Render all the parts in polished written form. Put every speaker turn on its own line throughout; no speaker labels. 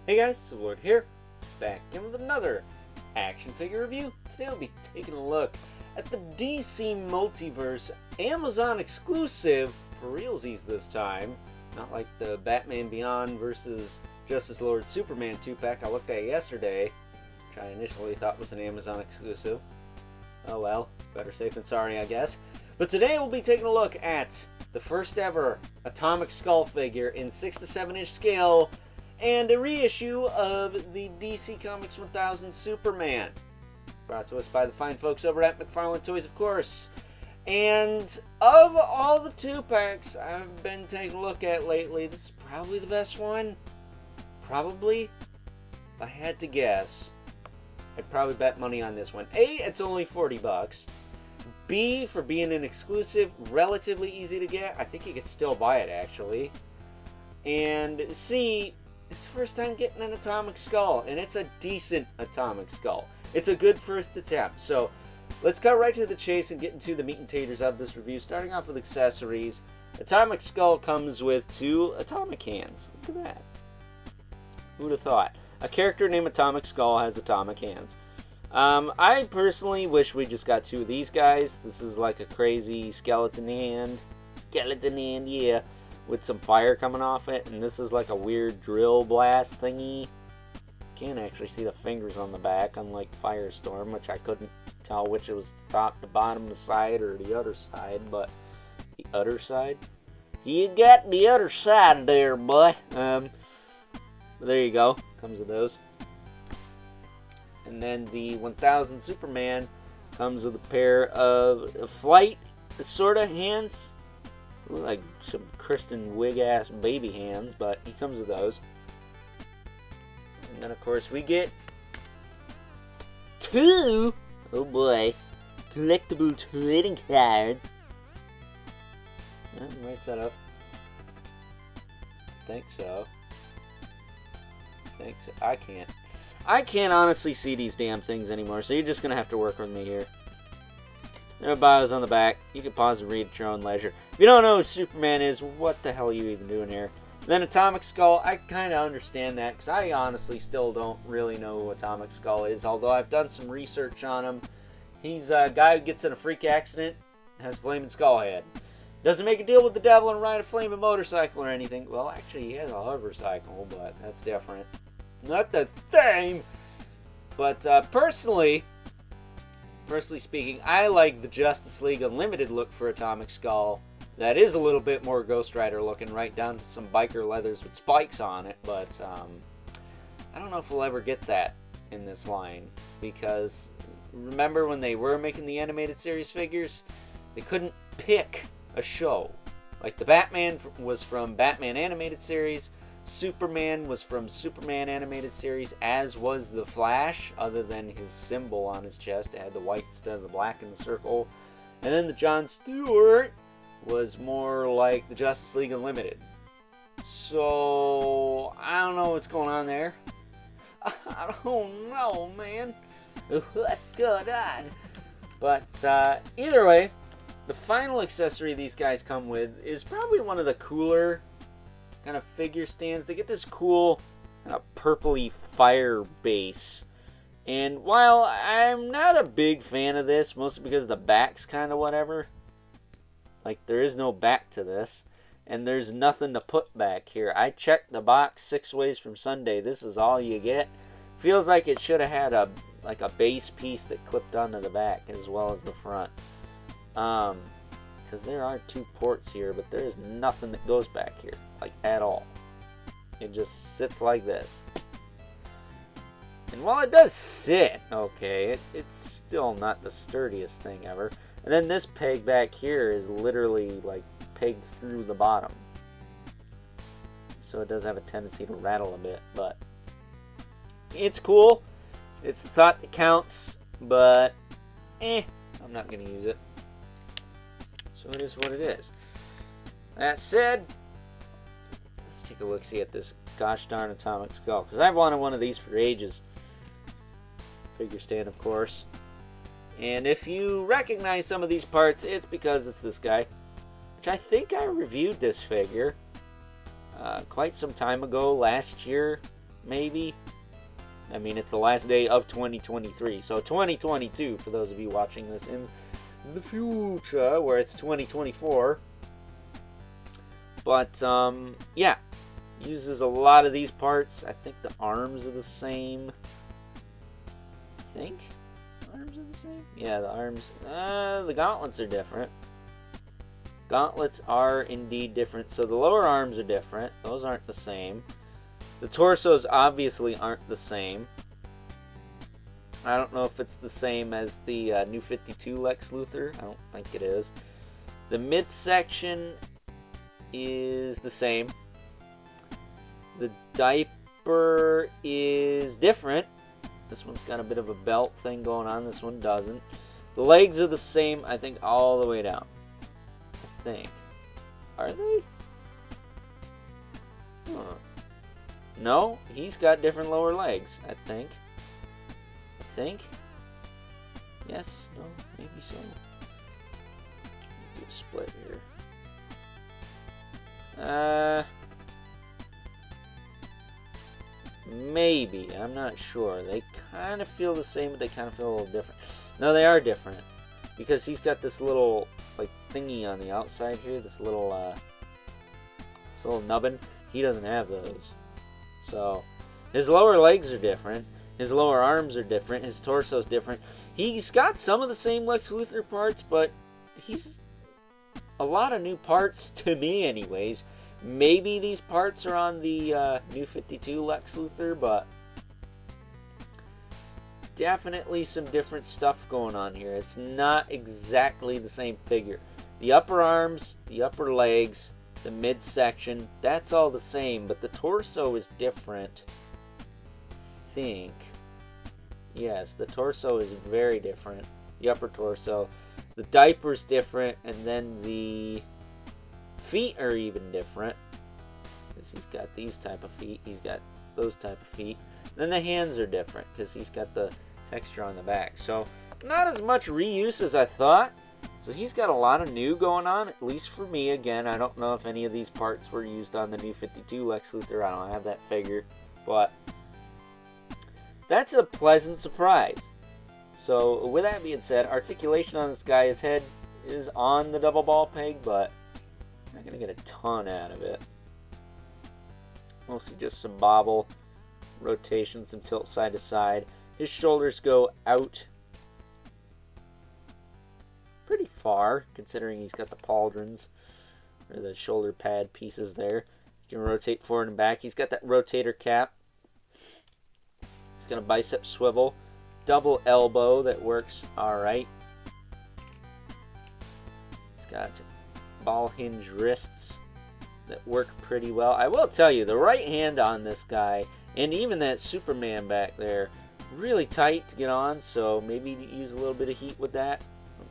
Hey guys, it's Lord here, back in with another action figure review. Today I'll be taking a look at the DC Multiverse Amazon exclusive for realsies this time. Not like the Batman Beyond versus Justice Lord Superman 2-pack I looked at yesterday, which I initially thought was an Amazon exclusive. Oh well, better safe than sorry I guess. But today we'll be taking a look at the first ever Atomic Skull figure in 6 to 7 inch scale, and a reissue of the DC Comics 1000 Superman. Brought to us by the fine folks over at McFarlane Toys, of course. And of all the 2-packs I've been taking a look at lately, this is probably the best one. Probably. If I had to guess, I'd probably bet money on this one. A, it's only $40. B, for being an exclusive, relatively easy to get. I think you could still buy it, actually. And C, it's the first time getting an Atomic Skull, and it's a decent Atomic Skull. It's a good first attempt. So let's cut right to the chase and get into the meat and taters of this review, starting off with accessories. Atomic Skull comes with 2 atomic hands. Look at that. Who'd have thought? A character named Atomic Skull has atomic hands. I personally wish we just got 2 of these guys. This is like a crazy skeleton hand. Skeleton hand, yeah. With some fire coming off it, and this is like a weird drill blast thingy. Can't actually see the fingers on the back, unlike Firestorm, which I couldn't tell which it was the top, the bottom, the side, or the other side, but the other side? You got the other side there, boy. There you go. Comes with those. And then the 1000 Superman comes with a pair of flight sort of hands. Look like some Kristen Wiig-ass baby hands, but he comes with those. And then, of course, we get 2, oh boy, collectible trading cards. Right set up. I think so. I can't honestly see these damn things anymore, so you're just going to have to work with me here. There are bios on the back. You can pause and read at your own leisure. If you don't know who Superman is, what the hell are you even doing here? Then Atomic Skull, I kind of understand that, because I honestly still don't really know who Atomic Skull is, although I've done some research on him. He's a guy who gets in a freak accident, has a flaming skull head. Doesn't make a deal with the devil and ride a flaming motorcycle or anything. Well, actually, he has a hovercycle, but that's different. Not the same! But personally speaking, I like the Justice League Unlimited look for Atomic Skull. That is a little bit more Ghost Rider looking, right down to some biker leathers with spikes on it, but I don't know if we'll ever get that in this line, because remember when they were making the animated series figures, they couldn't pick a show. Like the Batman was from Batman Animated Series, Superman was from Superman Animated Series, as was the Flash, other than his symbol on his chest. It had the white instead of the black in the circle. And then the Jon Stewart was more like the Justice League Unlimited. So, I don't know what's going on there. I don't know, man. What's going on? But either way, the final accessory these guys come with is probably one of the cooler kind of figure stands. They get this cool kind of purpley fire base, and while I'm not a big fan of this, mostly because the back's kind of whatever, like there is no back to this, and there's nothing to put back here. I checked the box 6 ways from Sunday. This is all you get. Feels like it should have had a base piece that clipped onto the back as well as the front, because there are 2 ports here, but there is nothing that goes back here, like at all. It just sits like this. And while it does sit okay, it's still not the sturdiest thing ever. And then this peg back here is literally like pegged through the bottom, so it does have a tendency to rattle a bit, but it's cool. It's the thought that counts, but I'm not going to use it. So it is what it is. That said, let's take a look-see at this gosh darn Atomic Skull, because I've wanted one of these for ages. Figure stand, of course. And if you recognize some of these parts, it's because it's this guy, which I think I reviewed this figure quite some time ago, last year, maybe. I mean, it's the last day of 2023, so 2022 for those of you watching this in the future, where it's 2024. But, yeah, uses a lot of these parts. I think the arms are the same. I think arms are the same. Yeah, the arms. The gauntlets are different. Gauntlets are indeed different. So the lower arms are different. Those aren't the same. The torsos obviously aren't the same. I don't know if it's the same as the New 52 Lex Luthor. I don't think it is. The midsection is the same. The diaper is different. This one's got a bit of a belt thing going on. This one doesn't. The legs are the same, I think, all the way down. I think. Are they? Huh. No, he's got different lower legs, I think. Yes, no, maybe so. Do a split here. Maybe, I'm not sure. They kind of feel the same, but they kind of feel a little different. No, they are different. Because he's got this little, like, thingy on the outside here. This little nubbin. He doesn't have those. So, his lower legs are different. His lower arms are different. His torso's different. He's got some of the same Lex Luthor parts, but he's a lot of new parts to me anyways. Maybe these parts are on the New 52 Lex Luthor, but definitely some different stuff going on here. It's not exactly the same figure. The upper arms, the upper legs, the midsection, that's all the same, but the torso is different. I think. Yes, the torso is very different. The upper torso. The diaper's different, and then the feet are even different. Because he's got these type of feet. He's got those type of feet. And then the hands are different, because he's got the texture on the back. So, not as much reuse as I thought. So he's got a lot of new going on, at least for me. Again, I don't know if any of these parts were used on the New 52 Lex Luthor. I don't have that figure. But that's a pleasant surprise. So with that being said, articulation on this guy, his head is on the double ball peg, but I'm not going to get a ton out of it. Mostly just some bobble, rotation, some tilt side to side. His shoulders go out pretty far, considering he's got the pauldrons, or the shoulder pad pieces there. He can rotate forward and back. He's got that rotator cap. He's got a bicep swivel. Double elbow that works alright. He's got ball hinge wrists that work pretty well. I will tell you, the right hand on this guy, and even that Superman back there, really tight to get on, so maybe use a little bit of heat with that.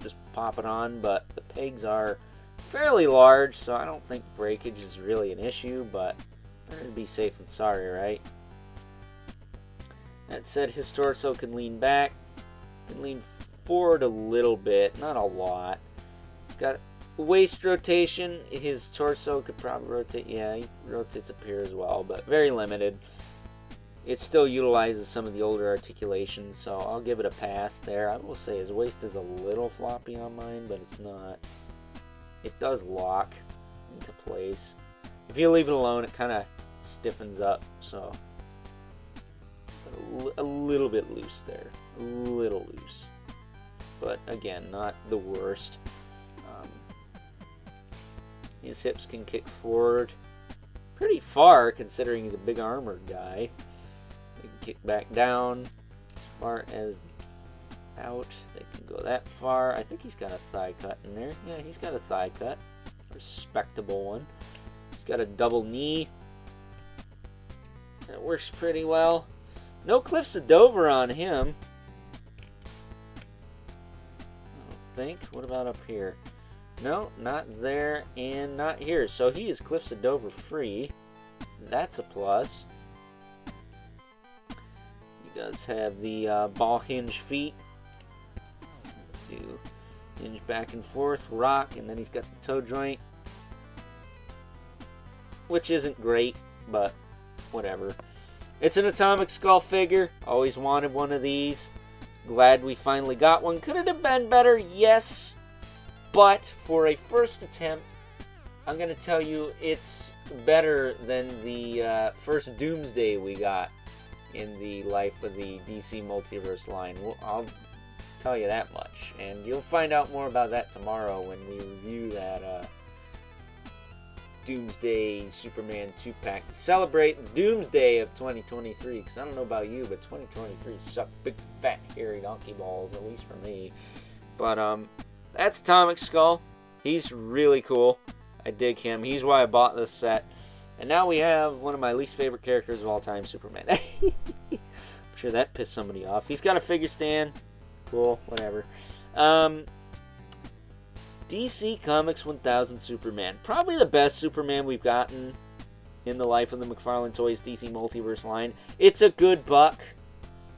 Just pop it on, but the pegs are fairly large, so I don't think breakage is really an issue, but better to be safe than sorry, right? That said, his torso can lean back, can lean forward a little bit, not a lot. He's got waist rotation. His torso could probably rotate. Yeah, he rotates up here as well, but very limited. It still utilizes some of the older articulations, so I'll give it a pass there. I will say his waist is a little floppy on mine, but it's not. It does lock into place. If you leave it alone, it kind of stiffens up, so a little bit loose there. A little loose. But again, not the worst. His hips can kick forward pretty far, considering he's a big armored guy. They can kick back down as far as out. They can go that far. I think he's got a thigh cut in there. Yeah, he's got a thigh cut. Respectable one. He's got a double knee. That works pretty well. No Cliffs of Dover on him. I don't think. What about up here? No, not there and not here. So he is Cliffs of Dover free. That's a plus. He does have the ball hinge feet. Do hinge back and forth, rock, and then he's got the toe joint, which isn't great, but whatever. It's an Atomic Skull figure. Always wanted one of these. Glad we finally got one. Could it have been better? Yes. But for a first attempt, I'm going to tell you it's better than the first Doomsday we got in the life of the DC Multiverse line. I'll tell you that much. And you'll find out more about that tomorrow when we review that Doomsday Superman 2-pack to celebrate the Doomsday of 2023. Because I don't know about you, but 2023 sucked big, fat, hairy donkey balls, at least for me. But that's Atomic Skull. He's really cool. I dig him. He's why I bought this set. And now we have one of my least favorite characters of all time, Superman. I'm sure that pissed somebody off. He's got a figure stand. Cool, whatever. DC Comics 1000 Superman. Probably the best Superman we've gotten in the life of the McFarlane Toys DC Multiverse line. It's a good buck.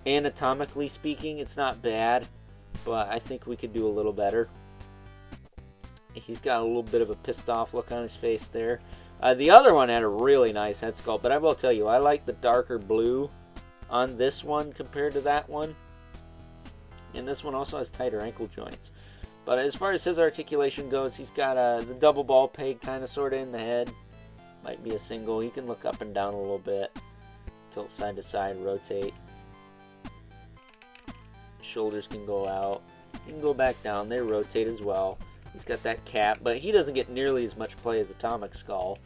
Anatomically speaking, it's not bad. But I think we could do a little better. He's got a little bit of a pissed off look on his face there. The other one had a really nice head sculpt, but I will tell you, I like the darker blue on this one compared to that one. And this one also has tighter ankle joints. But as far as his articulation goes, he's got the double ball peg kind of sort of in the head. Might be a single. He can look up and down a little bit. Tilt side to side, rotate. Shoulders can go out. He can go back down. They rotate as well. He's got that cap, but he doesn't get nearly as much play as Atomic Skull.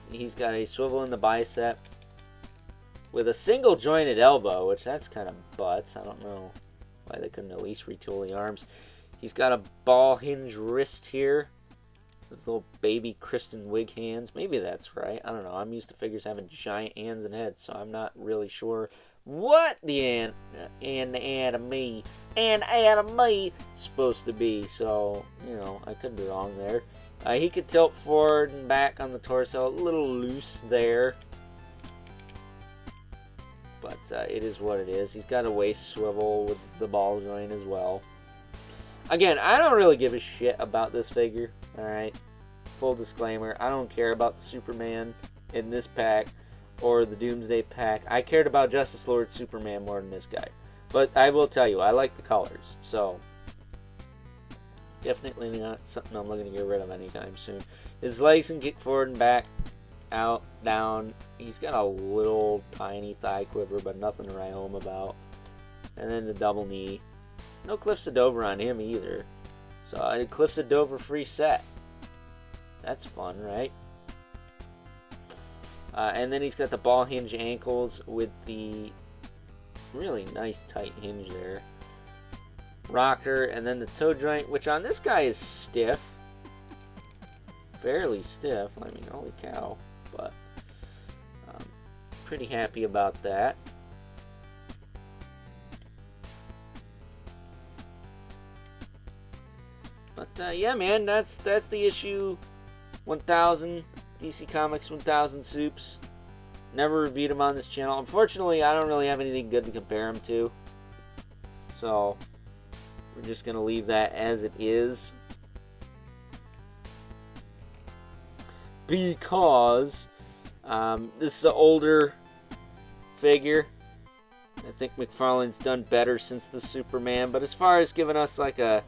He's got a swivel in the bicep with a single jointed elbow, which that's kind of butts. I don't know why they couldn't at least retool the arms. He's got a ball hinge wrist here. Those little baby Kristen Wiig hands. Maybe that's right. I don't know. I'm used to figures having giant hands and heads, so I'm not really sure what the anatomy is supposed to be. So, you know, I could be wrong there. He could tilt forward and back on the torso. A little loose there. But it is what it is. He's got a waist swivel with the ball joint as well. Again, I don't really give a shit about this figure. Alright? Full disclaimer. I don't care about the Superman in this pack or the Doomsday pack. I cared about Justice Lord Superman more than this guy. But I will tell you, I like the colors. So, definitely not something I'm looking to get rid of anytime soon. His legs can kick forward and back, out, down. He's got a little tiny thigh quiver, but nothing to write home about. And then the double knee. No Cliffs of Dover on him either. So, a Cliffs of Dover free set. That's fun, right? And then he's got the ball hinge ankles with the really nice tight hinge there. Rocker, and then the toe joint, which on this guy is stiff. Fairly stiff. I mean, holy cow. But pretty happy about that. But yeah, man, that's the issue 1000. DC Comics 1000 Supes. Never reviewed them on this channel. Unfortunately, I don't really have anything good to compare them to. So, we're just going to leave that as it is. Because this is an older figure. I think McFarlane's done better since the Superman. But as far as giving us like a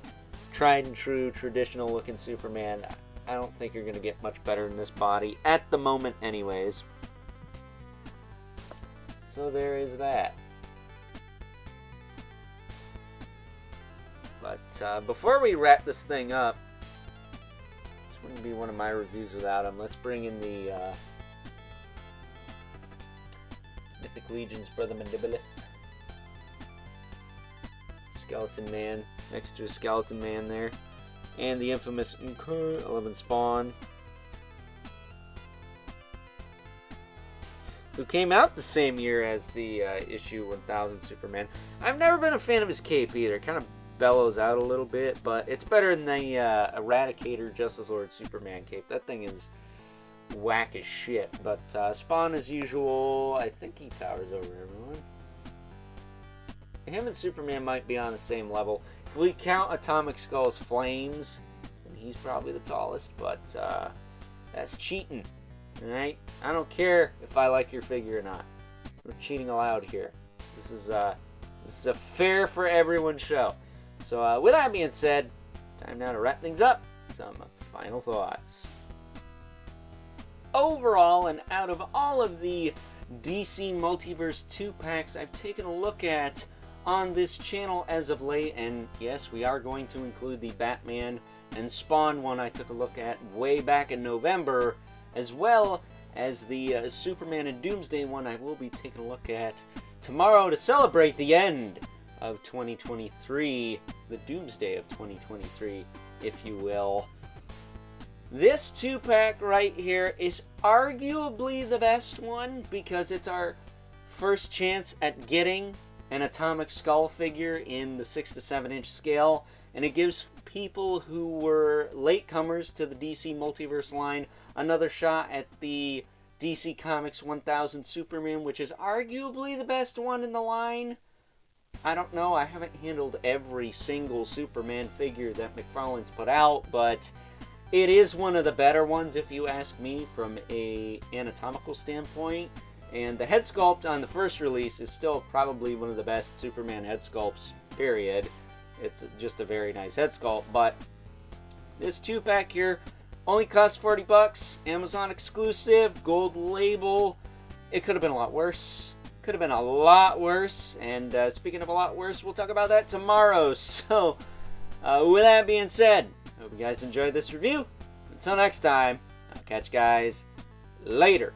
tried and true traditional looking Superman, I don't think you're going to get much better in this body, at the moment anyways. So there is that. But before we wrap this thing up, this wouldn't be one of my reviews without him. Let's bring in the Mythic Legion's Brother Mandibulus. Skeleton Man, next to a Skeleton Man there. And the infamous 11 Spawn, who came out the same year as the issue 1000 Superman. I've never been a fan of his cape either. It kind of bellows out a little bit, but it's better than the Eradicator Justice Lord Superman cape. That thing is whack as shit. But Spawn, as usual, I think he towers over everyone. Him and Superman might be on the same level. If we count Atomic Skull's flames, then he's probably the tallest, but that's cheating, alright? I don't care if I like your figure or not. No cheating allowed here. This is a fair for everyone show. So with that being said, it's time now to wrap things up. Some final thoughts. Overall, and out of all of the DC Multiverse 2-packs I've taken a look at on this channel as of late, and yes, we are going to include the Batman and Spawn one I took a look at way back in November, as well as the Superman and Doomsday one I will be taking a look at tomorrow to celebrate the end of 2023, the Doomsday of 2023, if you will. This 2-pack right here is arguably the best one because it's our first chance at getting an Atomic Skull figure in the 6 to 7 inch scale, and it gives people who were latecomers to the DC Multiverse line another shot at the DC Comics 1000 Superman, which is arguably the best one in the line. I don't know, I haven't handled every single Superman figure that McFarlane's put out, but it is one of the better ones if you ask me from an anatomical standpoint. And the head sculpt on the first release is still probably one of the best Superman head sculpts, period. It's just a very nice head sculpt, but this 2-pack here only costs 40 bucks, Amazon exclusive, gold label. It could have been a lot worse. Could have been a lot worse, and speaking of a lot worse, we'll talk about that tomorrow. So, with that being said, I hope you guys enjoyed this review. Until next time, I'll catch you guys later.